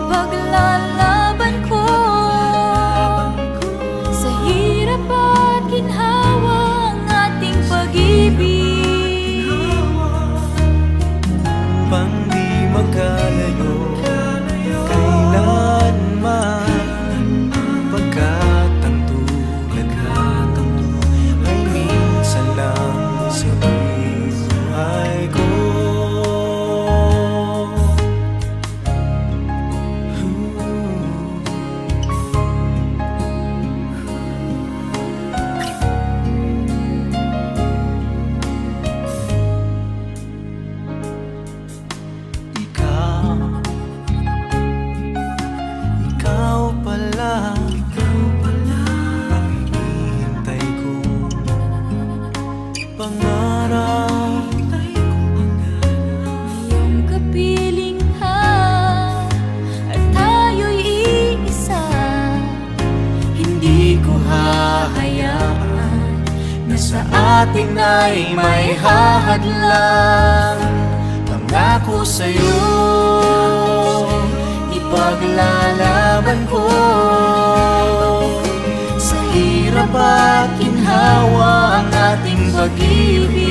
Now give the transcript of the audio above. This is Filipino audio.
Ipaglalaban ko sa hirap at ginhawa ang ating pag-ibig, upang di magkalayo kailanman, pagkat ang tulad ay minsan lang sa buhay ko. Ikaw pala ang hinihintay kong pangarap. iyong kapiling at tayo'y iisa. Hindi ko hahayaan na sa atin ay may hahadlang. Pangako sa'yo, ipaglalaban ko sa hirap at ginhawa ang ating pag-ibig,